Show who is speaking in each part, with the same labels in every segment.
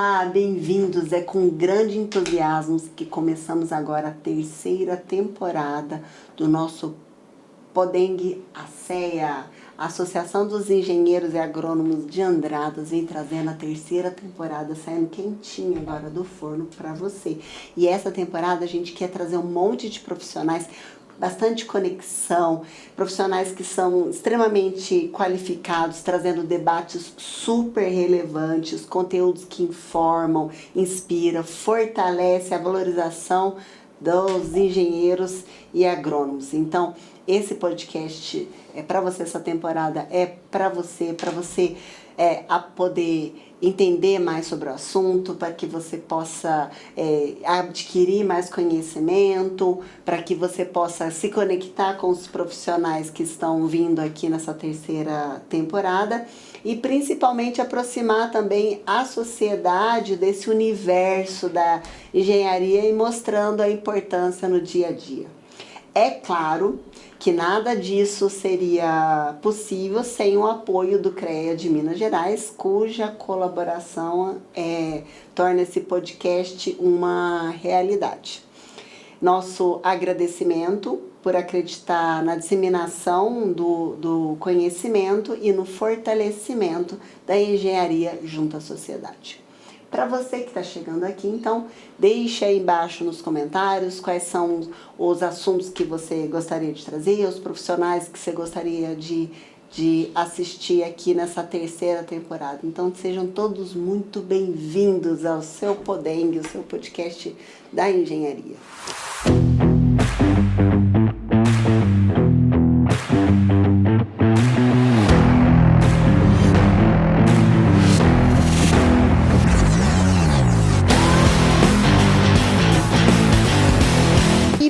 Speaker 1: Olá, bem-vindos. É com grande entusiasmo que começamos agora a terceira temporada do nosso Podeng ASEA. A Associação dos Engenheiros e Agrônomos de Andradas vem trazendo a terceira temporada, saindo quentinha agora do forno para você. E essa temporada a gente quer trazer um monte de profissionais, bastante conexão, profissionais que são extremamente qualificados, trazendo debates super relevantes, conteúdos que informam, inspiram, fortalecem a valorização dos engenheiros e agrônomos. Então, esse podcast é para você, essa temporada é para você a poder entender mais sobre o assunto, para que você possa adquirir mais conhecimento, para que você possa se conectar com os profissionais que estão vindo aqui nessa terceira temporada e principalmente aproximar também a sociedade desse universo da engenharia e mostrando a importância no dia a dia. É claro que nada disso seria possível sem o apoio do CREA de Minas Gerais, cuja colaboração torna esse podcast uma realidade. Nosso agradecimento por acreditar na disseminação do conhecimento e no fortalecimento da engenharia junto à sociedade. Para você que está chegando aqui, então, deixe aí embaixo nos comentários quais são os assuntos que você gostaria de trazer, os profissionais que você gostaria de assistir aqui nessa terceira temporada. Então, sejam todos muito bem-vindos ao seu Podeng, o seu podcast da engenharia.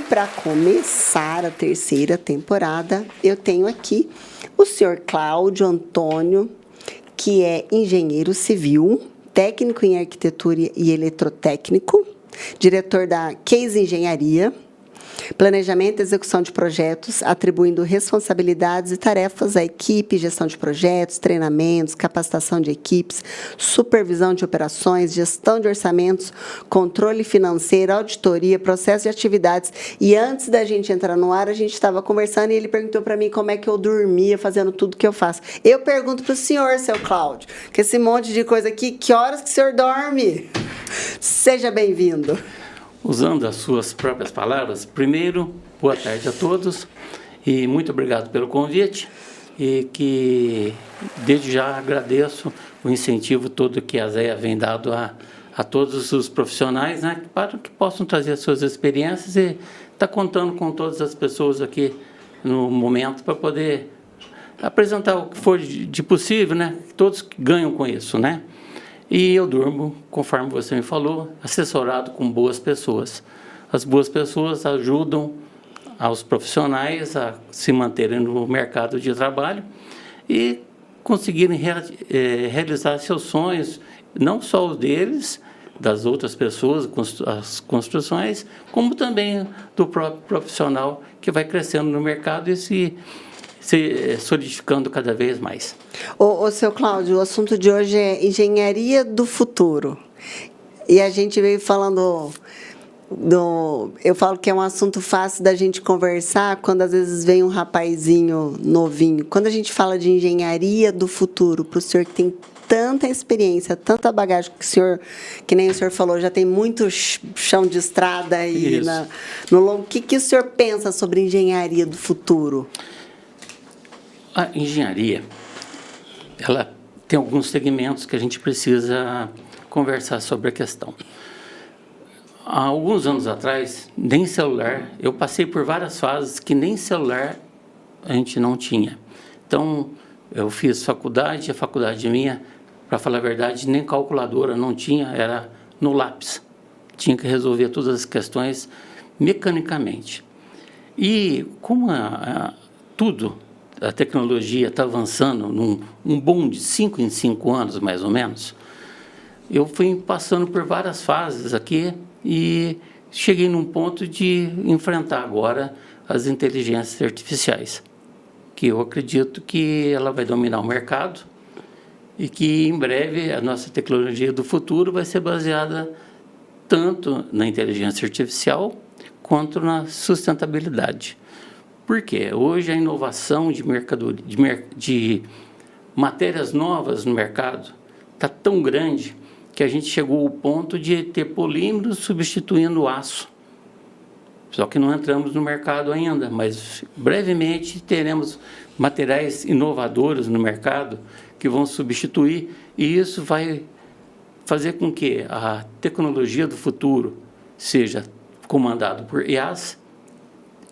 Speaker 1: Para começar a terceira temporada, eu tenho aqui o senhor Cláudio Antônio, que é engenheiro civil, técnico em arquitetura e eletrotécnico, diretor da Case Engenharia, planejamento e execução de projetos, atribuindo responsabilidades e tarefas à equipe, gestão de projetos, treinamentos, capacitação de equipes, supervisão de operações, gestão de orçamentos, controle financeiro, auditoria, processo de atividades. E antes da gente entrar no ar, a gente estava conversando e ele perguntou para mim como é que eu dormia fazendo tudo que eu faço. Eu pergunto para o senhor, seu Cláudio, que esse monte de coisa aqui, que horas que o senhor dorme? Seja bem-vindo.
Speaker 2: Usando as suas próprias palavras, primeiro, boa tarde a todos e muito obrigado pelo convite e que desde já agradeço o incentivo todo que a ASEA vem dado a todos os profissionais, né, para que possam trazer as suas experiências e estar contando com todas as pessoas aqui no momento para poder apresentar o que for de possível, né, todos ganham com isso, né? E eu durmo, conforme você me falou, assessorado com boas pessoas. As boas pessoas ajudam aos profissionais a se manterem no mercado de trabalho e conseguirem realizar seus sonhos, não só os deles, das outras pessoas, as construções, como também do próprio profissional que vai crescendo no mercado e se solidificando cada vez mais.
Speaker 1: Seu Cláudio, o assunto de hoje é engenharia do futuro. E a gente veio falando eu falo que é um assunto fácil da gente conversar quando às vezes vem um rapazinho novinho. Quando a gente fala de engenharia do futuro, para o senhor que tem tanta experiência, tanta bagagem, que nem o senhor falou, já tem muito chão de estrada aí no longo. O que o senhor pensa sobre engenharia do futuro?
Speaker 2: A engenharia, ela tem alguns segmentos que a gente precisa conversar sobre a questão. Há alguns anos atrás, nem celular, eu passei por várias fases que nem celular a gente não tinha. Então, eu fiz faculdade, a faculdade minha, para falar a verdade, nem calculadora não tinha, era no lápis. Tinha que resolver todas as questões mecanicamente. E como tudo... a tecnologia está avançando num boom de 5 em 5 anos, mais ou menos, eu fui passando por várias fases aqui e cheguei num ponto de enfrentar agora as inteligências artificiais, que eu acredito que ela vai dominar o mercado e que em breve a nossa tecnologia do futuro vai ser baseada tanto na inteligência artificial quanto na sustentabilidade. Por quê? Hoje a inovação de de matérias novas no mercado está tão grande que a gente chegou ao ponto de ter polímeros substituindo o aço. Só que não entramos no mercado ainda, mas brevemente teremos materiais inovadores no mercado que vão substituir, e isso vai fazer com que a tecnologia do futuro seja comandada por IAs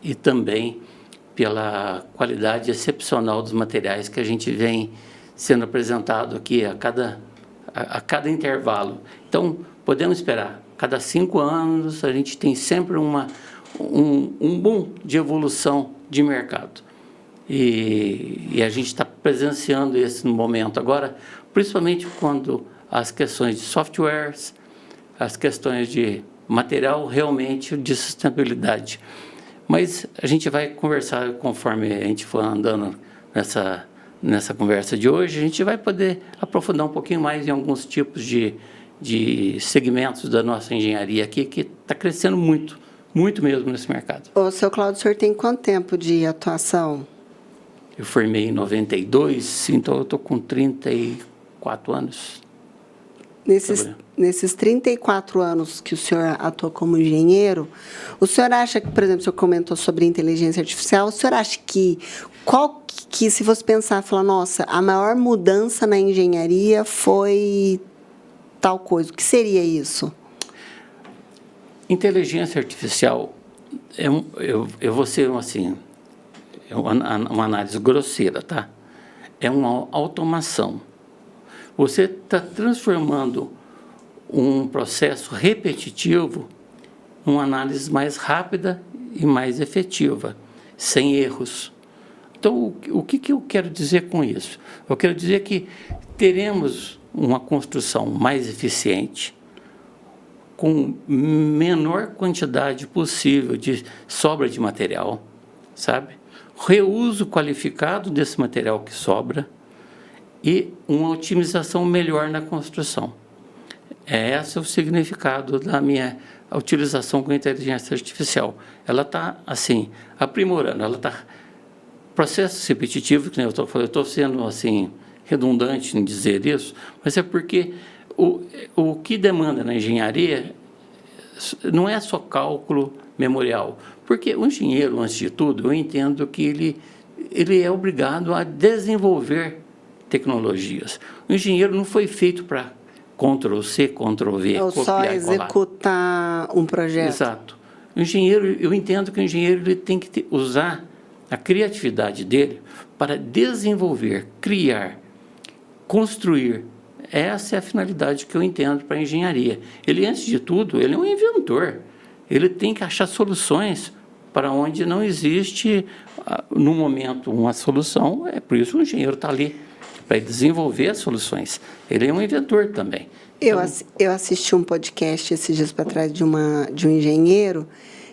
Speaker 2: e também pela qualidade excepcional dos materiais que a gente vem sendo apresentado aqui a cada intervalo. Então, podemos esperar, cada 5 anos a gente tem sempre um boom de evolução de mercado. E a gente está presenciando esse momento agora, principalmente quando as questões de softwares, as questões de material realmente de sustentabilidade. Mas a gente vai conversar conforme a gente for andando nessa conversa de hoje, a gente vai poder aprofundar um pouquinho mais em alguns tipos de segmentos da nossa engenharia aqui, que está crescendo muito, muito mesmo nesse mercado.
Speaker 1: Ô, seu Cláudio, o senhor tem quanto tempo de atuação?
Speaker 2: Eu formei em 92, então eu estou com 34 anos.
Speaker 1: Nesses 34 anos que o senhor atua como engenheiro, o senhor acha que, por exemplo, o senhor comentou sobre inteligência artificial, o senhor acha que, se você pensar, falar, nossa, a maior mudança na engenharia foi tal coisa, o que seria isso?
Speaker 2: Inteligência artificial, eu vou ser assim, uma análise grosseira, tá? É uma automação. Você está transformando um processo repetitivo em uma análise mais rápida e mais efetiva, sem erros. Então, o que eu quero dizer com isso? Eu quero dizer que teremos uma construção mais eficiente, com menor quantidade possível de sobra de material, sabe? Reuso qualificado desse material que sobra, e uma otimização melhor na construção. Esse é o significado da minha utilização com a inteligência artificial. Ela está, assim, aprimorando, ela está... Processos repetitivos, que eu estou sendo, assim, redundante em dizer isso, mas é porque o que demanda na engenharia não é só cálculo memorial, porque o engenheiro, antes de tudo, eu entendo que ele é obrigado a desenvolver tecnologias. O engenheiro não foi feito para Ctrl+C, Ctrl+V,
Speaker 1: ou só executar um projeto.
Speaker 2: Exato. O engenheiro, eu entendo que o engenheiro ele tem que usar a criatividade dele para desenvolver, criar, construir. Essa é a finalidade que eu entendo para a engenharia. Ele, antes de tudo, ele é um inventor. Ele tem que achar soluções para onde não existe, no momento, uma solução. É por isso que o engenheiro está ali, para desenvolver as soluções. Ele é um inventor também.
Speaker 1: Eu assisti um podcast esses dias para trás de um engenheiro,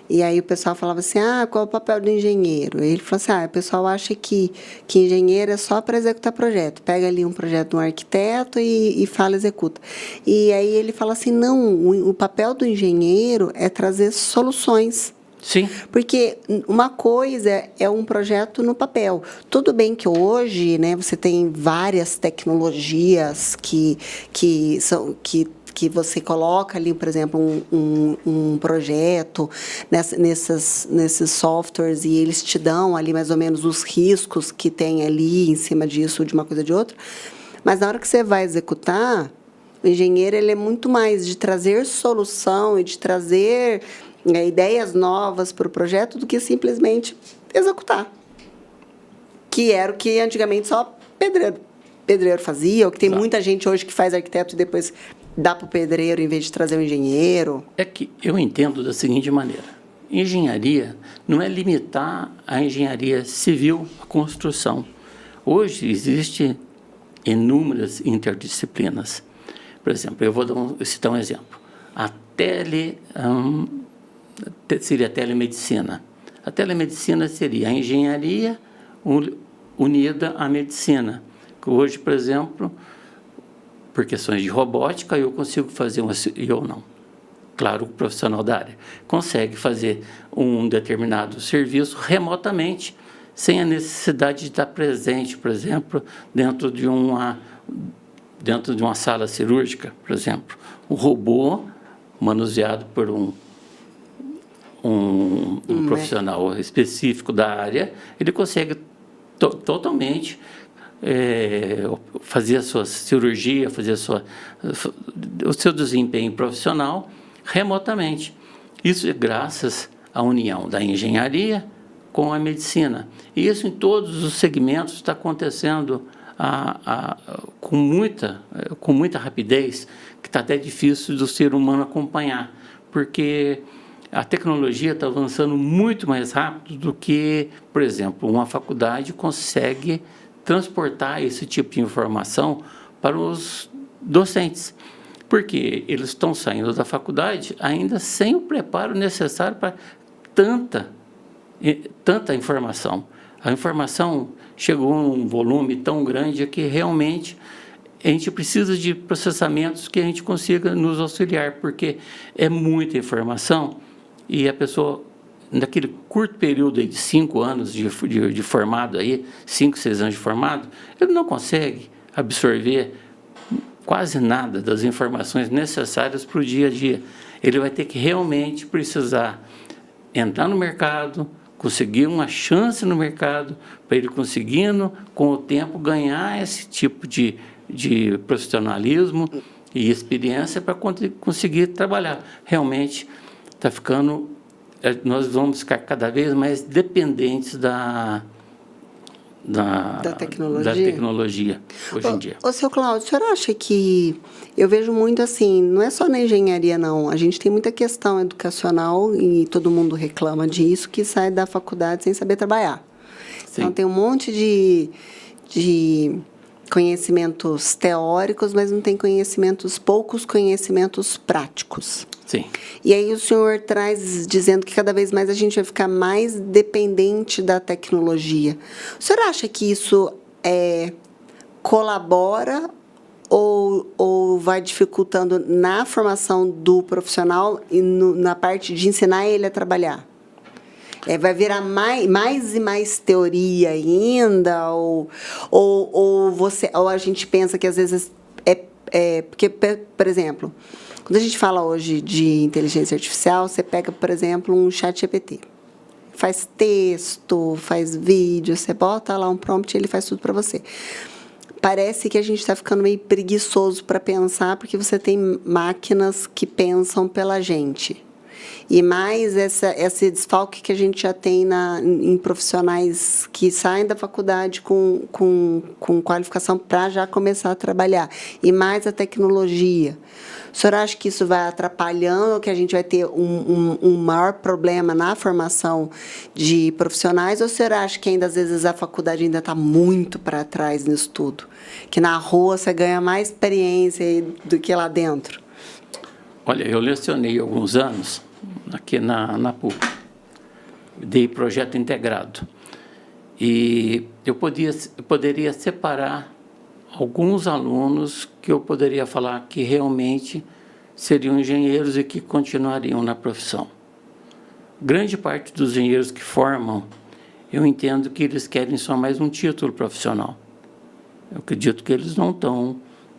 Speaker 1: e aí o pessoal falava assim, qual é o papel do engenheiro? Ele falou assim, o pessoal acha que engenheiro é só para executar projeto. Pega ali um projeto de um arquiteto e fala, executa. E aí ele fala assim, não, o papel do engenheiro é trazer soluções.
Speaker 2: Sim.
Speaker 1: Porque uma coisa é um projeto no papel. Tudo bem que hoje, né, você tem várias tecnologias que você coloca ali, por exemplo, um projeto nesses softwares e eles te dão ali mais ou menos os riscos que tem ali em cima disso, de uma coisa ou de outra. Mas na hora que você vai executar, o engenheiro ele é muito mais de trazer solução e de trazer ideias novas para o projeto do que simplesmente executar. Que era o que antigamente só pedreiro fazia, ou que tem muita gente hoje que faz arquiteto e depois dá para o pedreiro em vez de trazer o engenheiro.
Speaker 2: É que eu entendo da seguinte maneira. Engenharia não é limitar a engenharia civil, a construção. Hoje existem inúmeras interdisciplinas. Por exemplo, eu vou citar um exemplo. Seria a telemedicina. A telemedicina seria a engenharia unida à medicina. Hoje, por exemplo, por questões de robótica, eu consigo fazer eu não. Claro, o profissional da área consegue fazer um determinado serviço remotamente, sem a necessidade de estar presente, por exemplo, dentro de uma sala cirúrgica, por exemplo. O robô, manuseado por um profissional específico da área, ele consegue totalmente fazer a sua cirurgia, fazer o seu desempenho profissional remotamente. Isso é graças à união da engenharia com a medicina. E isso em todos os segmentos está acontecendo com muita rapidez, que está até difícil do ser humano acompanhar, porque a tecnologia está avançando muito mais rápido do que, por exemplo, uma faculdade consegue transportar esse tipo de informação para os docentes, porque eles estão saindo da faculdade ainda sem o preparo necessário para tanta informação. A informação chegou a um volume tão grande que realmente a gente precisa de processamentos que a gente consiga nos auxiliar, porque é muita informação e a pessoa, naquele curto período aí de 5 anos de formado, 5, 6 anos de formado, ele não consegue absorver quase nada das informações necessárias para o dia a dia. Ele vai ter que realmente precisar entrar no mercado, conseguir uma chance no mercado, para ele conseguindo, com o tempo, ganhar esse tipo de profissionalismo e experiência para conseguir trabalhar. Realmente está ficando, nós vamos ficar cada vez mais dependentes da tecnologia hoje em dia.
Speaker 1: Ô, seu Cláudio, o senhor acha que... Eu vejo muito assim, não é só na engenharia, não. A gente tem muita questão educacional, e todo mundo reclama disso, que sai da faculdade sem saber trabalhar. Sim. Então, tem um monte de conhecimentos teóricos, mas não tem poucos conhecimentos práticos.
Speaker 2: Sim.
Speaker 1: E aí o senhor traz dizendo que cada vez mais a gente vai ficar mais dependente da tecnologia. O senhor acha que isso colabora ou vai dificultando na formação do profissional e na parte de ensinar ele a trabalhar? Vai virar mais e mais teoria ainda? Ou a gente pensa que às vezes porque, por exemplo, quando a gente fala hoje de inteligência artificial, você pega, por exemplo, um ChatGPT. Faz texto, faz vídeo, você bota lá um prompt e ele faz tudo para você. Parece que a gente está ficando meio preguiçoso para pensar, porque você tem máquinas que pensam pela gente. E mais esse desfalque que a gente já tem em profissionais que saem da faculdade com qualificação para já começar a trabalhar. E mais a tecnologia. O senhor acha que isso vai atrapalhando, que a gente vai ter um maior problema na formação de profissionais? Ou o senhor acha que ainda, às vezes, a faculdade ainda está muito para trás nisso tudo? Que na rua você ganha mais experiência do que lá dentro?
Speaker 2: Olha, eu lecionei alguns anos aqui na PUC, dei projeto integrado. E eu poderia separar alguns alunos que eu poderia falar que realmente seriam engenheiros e que continuariam na profissão. Grande parte dos engenheiros que formam, eu entendo que eles querem só mais um título profissional. Eu acredito que eles não estão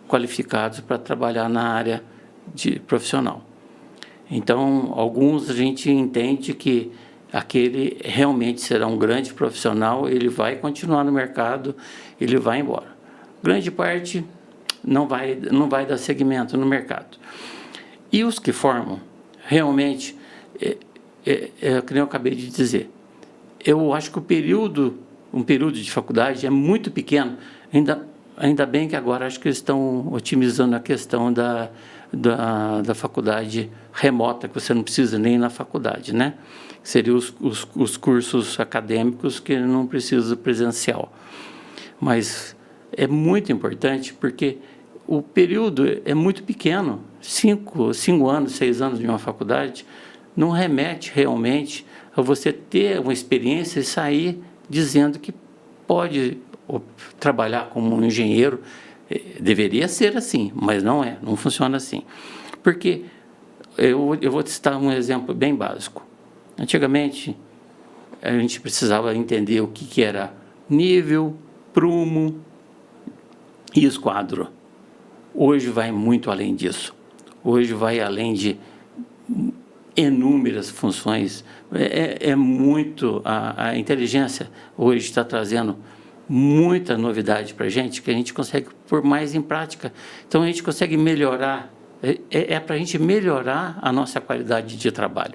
Speaker 2: qualificados para trabalhar na área profissional. Então, alguns a gente entende que aquele realmente será um grande profissional, ele vai continuar no mercado, ele vai embora. Grande parte não vai dar segmento no mercado. E os que formam, realmente, como eu acabei de dizer, eu acho que um período de faculdade é muito pequeno, ainda bem que agora acho que eles estão otimizando a questão da faculdade remota, que você não precisa nem ir na faculdade, né? Seriam os cursos acadêmicos que não precisa presencial. Mas é muito importante porque o período é muito pequeno, 5 anos, 6 anos de uma faculdade, não remete realmente a você ter uma experiência e sair dizendo que pode trabalhar como um engenheiro Deveria ser assim, mas não é, não funciona assim. Porque eu vou te citar um exemplo bem básico. Antigamente, a gente precisava entender o que era nível, prumo e esquadro. Hoje vai muito além disso. Hoje vai além de inúmeras funções. Muito... A inteligência hoje está trazendo muita novidade para a gente, que a gente consegue pôr mais em prática. Então, a gente consegue melhorar, para a gente melhorar a nossa qualidade de trabalho.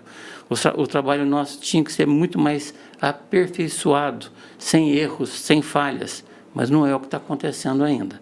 Speaker 2: O trabalho nosso tinha que ser muito mais aperfeiçoado, sem erros, sem falhas, mas não é o que está acontecendo ainda.